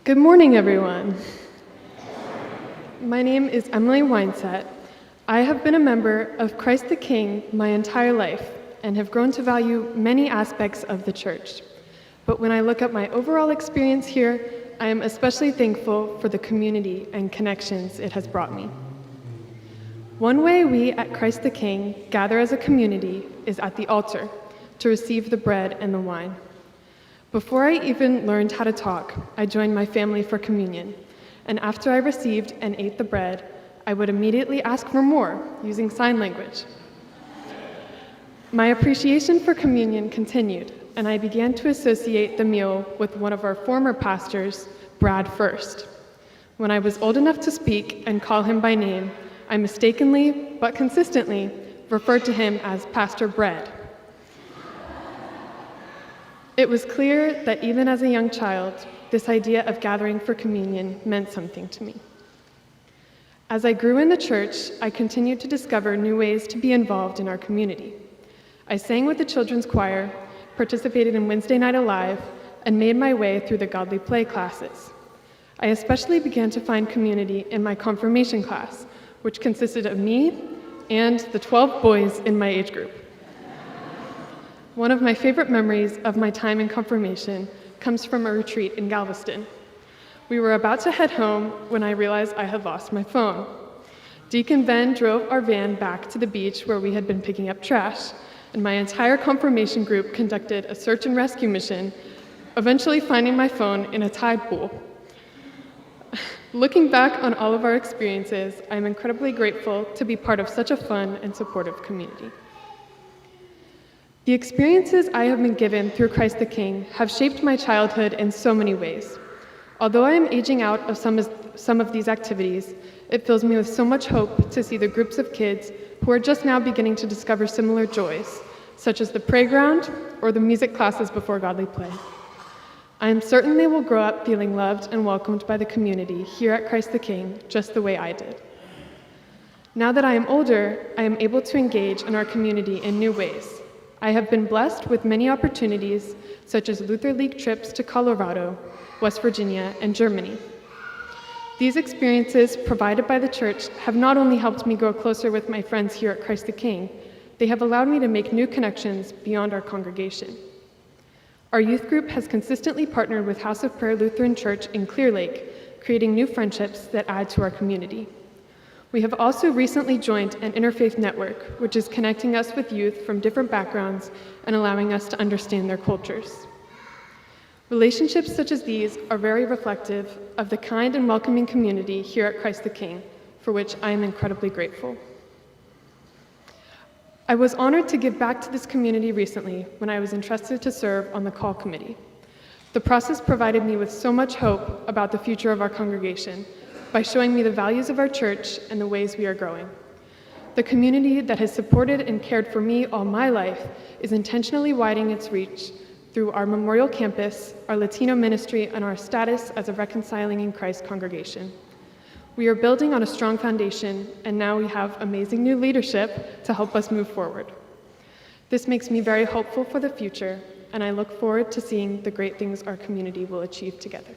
Good morning, everyone. My name is Emily Winesett. I have been a member of Christ the King my entire life and have grown to value many aspects of the church. But when I look at my overall experience here, I am especially thankful for the community and connections it has brought me. One way we at Christ the King gather as a community is at the altar to receive the bread and the wine. Before I even learned how to talk, I joined my family for communion, and after I received and ate the bread, I would immediately ask for more using sign language. My appreciation for communion continued, and I began to associate the meal with one of our former pastors, Brad First. When I was old enough to speak and call him by name, I mistakenly, but consistently, referred to him as Pastor Bread. It was clear that even as a young child, this idea of gathering for communion meant something to me. As I grew in the church, I continued to discover new ways to be involved in our community. I sang with the children's choir, participated in Wednesday Night Alive, and made my way through the godly play classes. I especially began to find community in my confirmation class, which consisted of me and the 12 boys in my age group. One of my favorite memories of my time in confirmation comes from a retreat in Galveston. We were about to head home when I realized I had lost my phone. Deacon Ben drove our van back to the beach where we had been picking up trash, and my entire confirmation group conducted a search and rescue mission, eventually finding my phone in a tide pool. Looking back on all of our experiences, I am incredibly grateful to be part of such a fun and supportive community. The experiences I have been given through Christ the King have shaped my childhood in so many ways. Although I am aging out of some of these activities, it fills me with so much hope to see the groups of kids who are just now beginning to discover similar joys, such as the playground or the music classes before godly play. I am certain they will grow up feeling loved and welcomed by the community here at Christ the King, just the way I did. Now that I am older, I am able to engage in our community in new ways. I have been blessed with many opportunities, such as Luther League trips to Colorado, West Virginia, and Germany. These experiences provided by the church have not only helped me grow closer with my friends here at Christ the King, they have allowed me to make new connections beyond our congregation. Our youth group has consistently partnered with House of Prayer Lutheran Church in Clear Lake, creating new friendships that add to our community. We have also recently joined an interfaith network, which is connecting us with youth from different backgrounds and allowing us to understand their cultures. Relationships such as these are very reflective of the kind and welcoming community here at Christ the King, for which I am incredibly grateful. I was honored to give back to this community recently when I was entrusted to serve on the call committee. The process provided me with so much hope about the future of our congregation, by showing me the values of our church and the ways we are growing. The community that has supported and cared for me all my life is intentionally widening its reach through our Memorial Campus, our Latino ministry, and our status as a Reconciling in Christ congregation. We are building on a strong foundation, and now we have amazing new leadership to help us move forward. This makes me very hopeful for the future, and I look forward to seeing the great things our community will achieve together.